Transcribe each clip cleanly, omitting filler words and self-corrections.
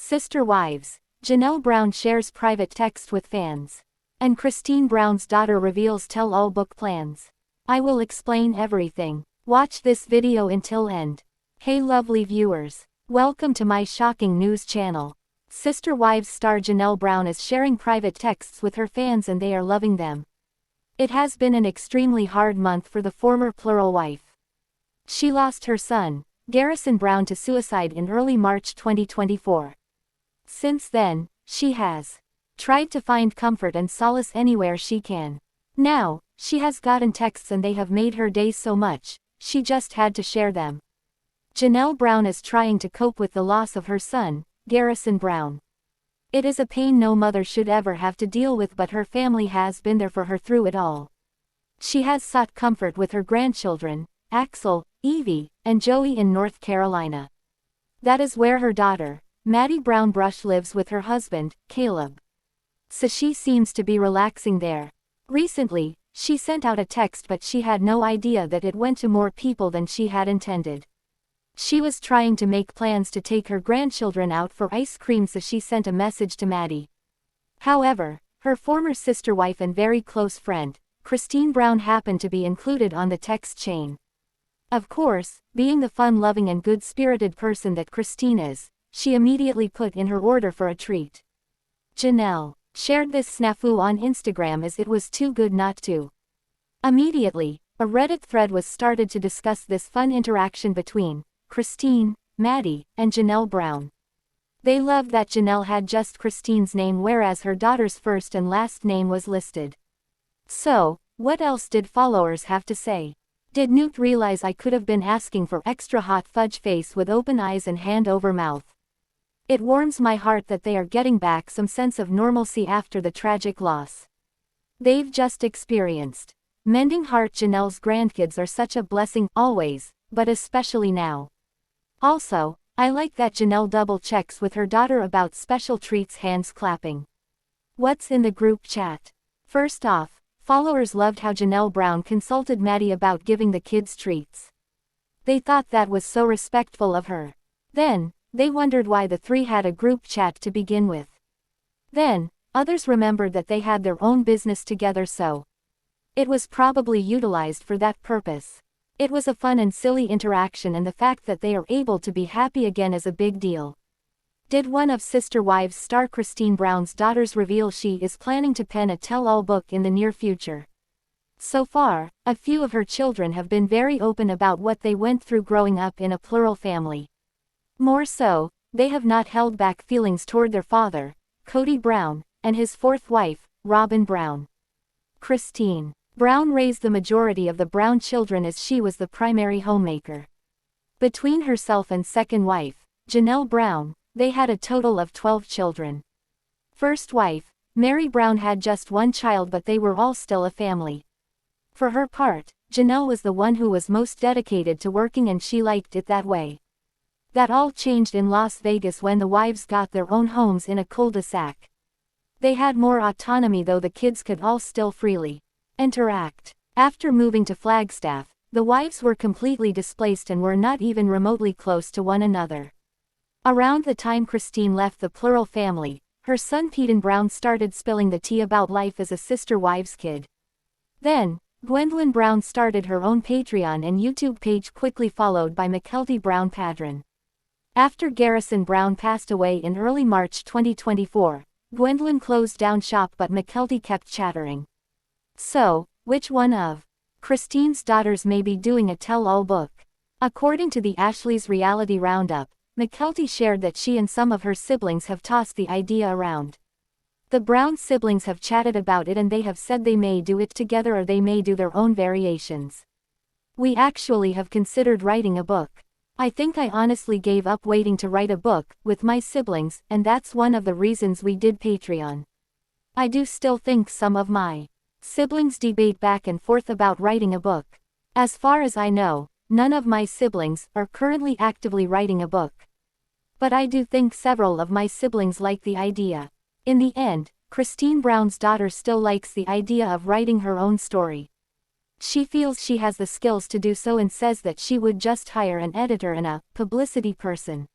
Sister wives. Janelle Brown shares private text with fans. And Christine Brown's daughter reveals tell-all book plans. I will explain everything. Watch this video until end. Hey lovely viewers. Welcome to my shocking news channel. Sister Wives star Janelle Brown is sharing private texts with her fans and they are loving them. It has been an extremely hard month for the former plural wife. She lost her son, Garrison Brown, to suicide in early March 2024. Since then, she has tried to find comfort and solace anywhere she can. Now, she has gotten texts and they have made her day so much, she just had to share them. Janelle Brown is trying to cope with the loss of her son, Garrison Brown. It is a pain no mother should ever have to deal with, but her family has been there for her through it all. She has sought comfort with her grandchildren, Axel, Evie, and Joey in North Carolina. That is where her daughter, Maddie Brown Brush, lives with her husband, Caleb. So she seems to be relaxing there. Recently, she sent out a text, but she had no idea that it went to more people than she had intended. She was trying to make plans to take her grandchildren out for ice cream, so she sent a message to Maddie. However, her former sister wife and very close friend, Christine Brown, happened to be included on the text chain. Of course, being the fun-loving and good-spirited person that Christine is, she immediately put in her order for a treat. Janelle shared this snafu on Instagram as it was too good not to. Immediately, a Reddit thread was started to discuss this fun interaction between Christine, Maddie, and Janelle Brown. They loved that Janelle had just Christine's name, whereas her daughter's first and last name was listed. So, what else did followers have to say? Did Newt realize I could have been asking for extra hot fudge face with open eyes and hand over mouth? It warms my heart that they are getting back some sense of normalcy after the tragic loss they've just experienced. Mending heart. Janelle's grandkids are such a blessing, always, but especially now. Also, I like that Janelle double checks with her daughter about special treats. Hands clapping. What's in the group chat? First off, followers loved how Janelle Brown consulted Maddie about giving the kids treats. They thought that was so respectful of her. Then, they wondered why the three had a group chat to begin with. Then, others remembered that they had their own business together, so it was probably utilized for that purpose. It was a fun and silly interaction, and the fact that they are able to be happy again is a big deal. Did one of Sister Wives star Christine Brown's daughters reveal she is planning to pen a tell-all book in the near future? So far, a few of her children have been very open about what they went through growing up in a plural family. More so, they have not held back feelings toward their father, Kody Brown, and his fourth wife, Robyn Brown. Christine Brown raised the majority of the Brown children as she was the primary homemaker. Between herself and second wife, Janelle Brown, they had a total of 12 children. First wife, Meri Brown, had just one child, but they were all still a family. For her part, Janelle was the one who was most dedicated to working, and she liked it that way. That all changed in Las Vegas when the wives got their own homes in a cul-de-sac. They had more autonomy, though the kids could all still freely interact. After moving to Flagstaff, the wives were completely displaced and were not even remotely close to one another. Around the time Christine left the plural family, her son Peyton Brown started spilling the tea about life as a Sister Wives kid. Then, Gwendlyn Brown started her own Patreon and YouTube page, quickly followed by Mykelti Brown Padron. After Garrison Brown passed away in early March 2024, Gwendlyn closed down shop, but Mykelti kept chattering. So, which one of Christine's daughters may be doing a tell-all book? According to the Ashley's Reality Roundup, Mykelti shared that she and some of her siblings have tossed the idea around. The Brown siblings have chatted about it, and they have said they may do it together or they may do their own variations. We actually have considered writing a book. I think I honestly gave up waiting to write a book with my siblings, and that's one of the reasons we did Patreon. I do still think some of my siblings debate back and forth about writing a book. As far as I know, none of my siblings are currently actively writing a book. But I do think several of my siblings like the idea. In the end, Christine Brown's daughter still likes the idea of writing her own story. She feels she has the skills to do so and says that she would just hire an editor and a publicity person.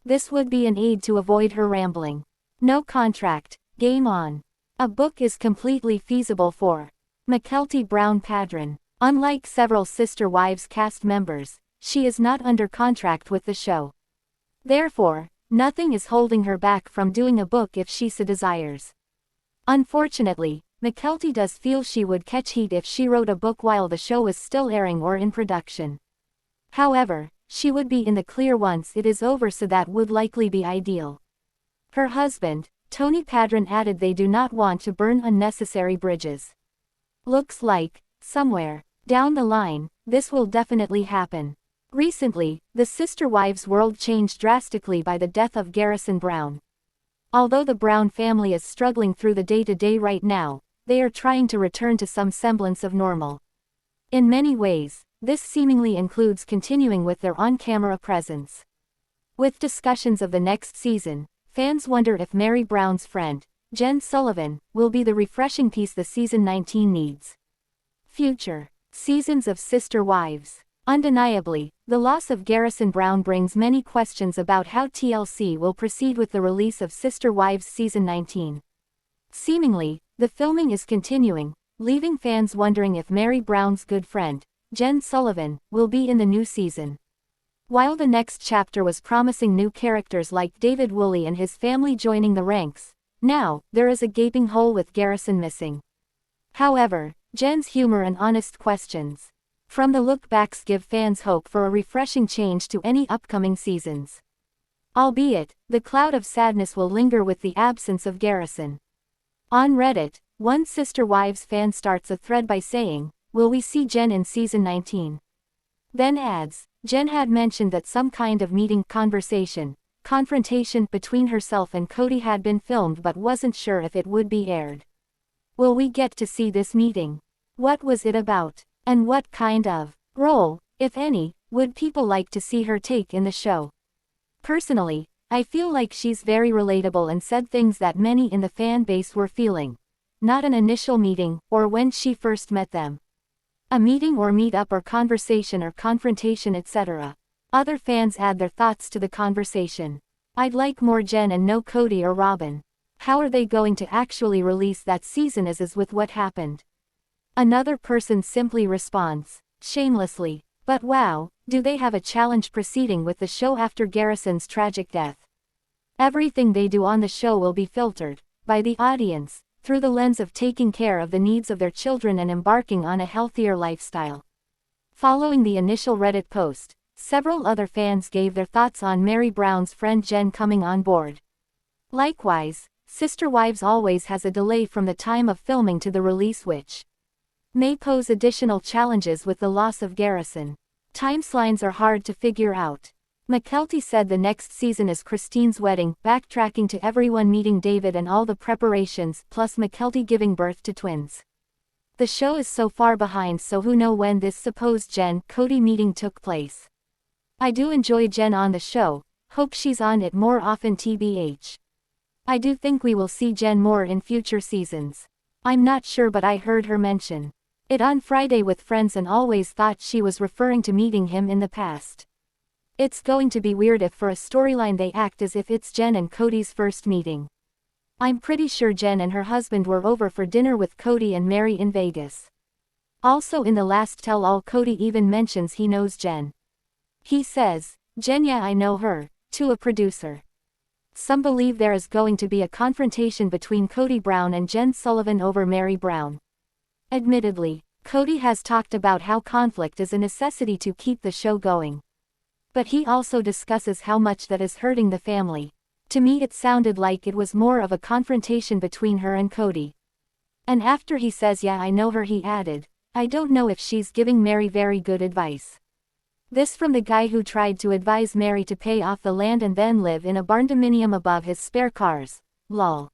This would be an aid to avoid her rambling. No contract, game on. A book is completely feasible for Mykelti Brown Padron. Unlike several Sister Wives cast members, she is not under contract with the show. Therefore, nothing is holding her back from doing a book if she so desires. Unfortunately, Mykelti does feel she would catch heat if she wrote a book while the show is still airing or in production. However, she would be in the clear once it is over, so that would likely be ideal. Her husband, Tony Padron, added they do not want to burn unnecessary bridges. Looks like, somewhere down the line, this will definitely happen. Recently, the Sister Wives world changed drastically by the death of Garrison Brown. Although the Brown family is struggling through the day-to-day right now, they are trying to return to some semblance of normal. In many ways, this seemingly includes continuing with their on-camera presence. With discussions of the next season, fans wonder if Meri Brown's friend, Jen Sullivan, will be the refreshing piece the season 19 needs. Future seasons of Sister Wives. Undeniably, the loss of Garrison Brown brings many questions about how TLC will proceed with the release of Sister Wives Season 19. Seemingly, the filming is continuing, leaving fans wondering if Meri Brown's good friend, Jen Sullivan, will be in the new season. While the next chapter was promising new characters like David Woolley and his family joining the ranks, now, there is a gaping hole with Garrison missing. However, Jen's humor and honest questions from the look-backs give fans hope for a refreshing change to any upcoming seasons. Albeit, the cloud of sadness will linger with the absence of Garrison. On Reddit, one Sister Wives fan starts a thread by saying, "Will we see Jen in season 19? Then adds, Jen had mentioned that some kind of meeting, confrontation between herself and Kody had been filmed but wasn't sure if it would be aired. Will we get to see this meeting? What was it about? And what kind of role, if any, would people like to see her take in the show?" Personally, I feel like she's very relatable and said things that many in the fan base were feeling. Not an initial meeting, or when she first met them. A meeting or meet-up or conversation or confrontation, etc. Other fans add their thoughts to the conversation. "I'd like more Jen and no Kody or Robyn. How are they going to actually release that season as is with what happened?" Another person simply responds, shamelessly, "But wow, do they have a challenge proceeding with the show after Garrison's tragic death? Everything they do on the show will be filtered, by the audience, through the lens of taking care of the needs of their children and embarking on a healthier lifestyle." Following the initial Reddit post, several other fans gave their thoughts on Meri Brown's friend Jen coming on board. Likewise, Sister Wives always has a delay from the time of filming to the release, which may pose additional challenges with the loss of Garrison. Timelines are hard to figure out. Mykelti said the next season is Christine's wedding, backtracking to everyone meeting David and all the preparations, plus Mykelti giving birth to twins. The show is so far behind, so who know when this supposed Jen-Kody meeting took place. I do enjoy Jen on the show, hope she's on it more often tbh. I do think we will see Jen more in future seasons. I'm not sure, but I heard her mention it on Friday with friends and always thought she was referring to meeting him in the past. It's going to be weird if for a storyline they act as if it's Jen and Kody's first meeting. I'm pretty sure Jen and her husband were over for dinner with Kody and Meri in Vegas. Also in the last tell-all, Kody even mentions he knows Jen. He says, "Jen, yeah, I know her," to a producer. Some believe there is going to be a confrontation between Kody Brown and Jen Sullivan over Meri Brown. Admittedly, Kody has talked about how conflict is a necessity to keep the show going. But he also discusses how much that is hurting the family. To me it sounded like it was more of a confrontation between her and Kody. And after he says "yeah, I know her," he added, "I don't know if she's giving Meri very good advice." This from the guy who tried to advise Meri to pay off the land and then live in a barndominium above his spare cars. Lol.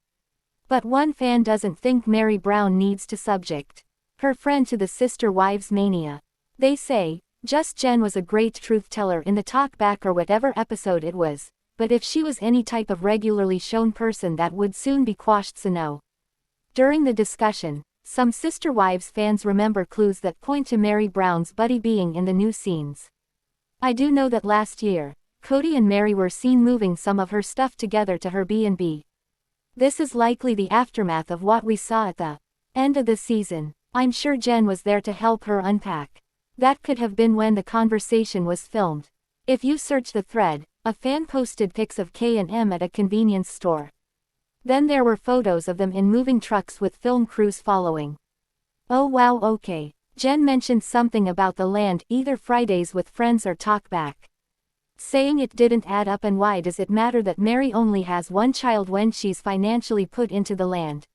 But one fan doesn't think Meri Brown needs to subject her friend to the Sister Wives mania. They say, "Just Jen was a great truth teller in the talk back or whatever episode it was, but if she was any type of regularly shown person that would soon be quashed, so no." During the discussion, some Sister Wives fans remember clues that point to Meri Brown's buddy being in the new scenes. I do know that last year, Kody and Meri were seen moving some of her stuff together to her B&B. This is likely the aftermath of what we saw at the end of the season. I'm sure Jen was there to help her unpack. That could have been when the conversation was filmed. If you search the thread, a fan posted pics of K and M at a convenience store. Then there were photos of them in moving trucks with film crews following. Oh wow, okay. Jen mentioned something about the land, either Fridays with friends or talk back. Saying it didn't add up, and why does it matter that Meri only has one child when she's financially put into the land?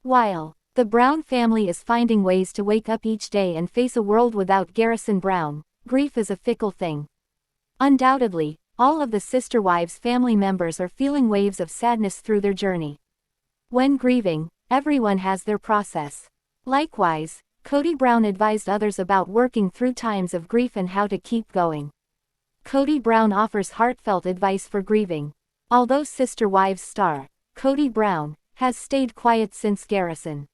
While the Brown family is finding ways to wake up each day and face a world without Garrison Brown, grief is a fickle thing. Undoubtedly, all of the sister wives' family members are feeling waves of sadness through their journey. When grieving, everyone has their process. Likewise, Kody Brown advised others about working through times of grief and how to keep going. Kody Brown offers heartfelt advice for grieving. Although Sister Wives star Kody Brown has stayed quiet since Garrison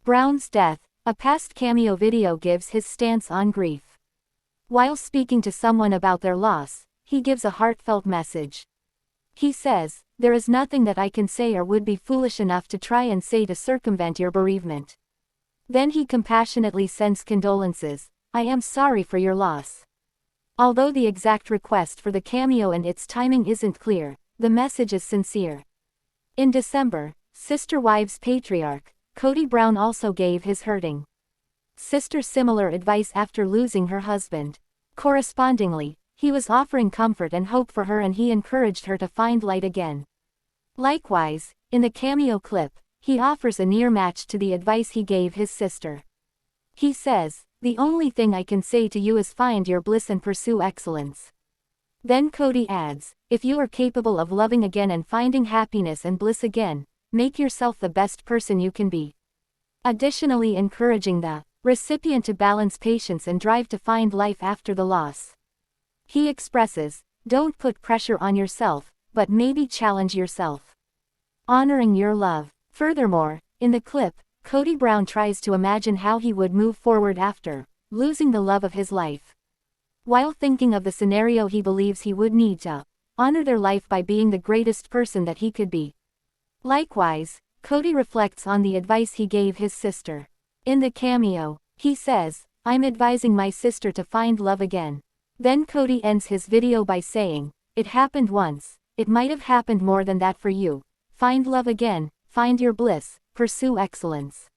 Brown's death, a past cameo video gives his stance on grief. While speaking to someone about their loss, he gives a heartfelt message. He says, "There is nothing that I can say or would be foolish enough to try and say to circumvent your bereavement." Then he compassionately sends condolences. "I am sorry for your loss." Although the exact request for the cameo and its timing isn't clear, the message is sincere. In December, Sister Wives patriarch Kody Brown also gave his hurting sister similar advice after losing her husband. Correspondingly, he was offering comfort and hope for her, and he encouraged her to find light again. Likewise, in the cameo clip, he offers a near match to the advice he gave his sister. He says, "The only thing I can say to you is find your bliss and pursue excellence." Then Kody adds, "If you are capable of loving again and finding happiness and bliss again, make yourself the best person you can be." Additionally, encouraging the recipient to balance patience and drive to find life after the loss. He expresses, "Don't put pressure on yourself, but maybe challenge yourself. Honoring your love." Furthermore, in the clip, Kody Brown tries to imagine how he would move forward after losing the love of his life. While thinking of the scenario, he believes he would need to honor their life by being the greatest person that he could be. Likewise, Kody reflects on the advice he gave his sister. In the cameo, he says, "I'm advising my sister to find love again." Then Kody ends his video by saying, "It happened once, it might have happened more than that for you. Find love again, find your bliss, pursue excellence.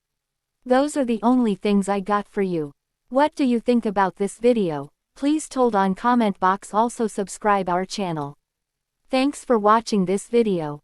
Those are the only things I got for you." What do you think about this video? Please told on comment box. Also subscribe our channel. Thanks for watching this video.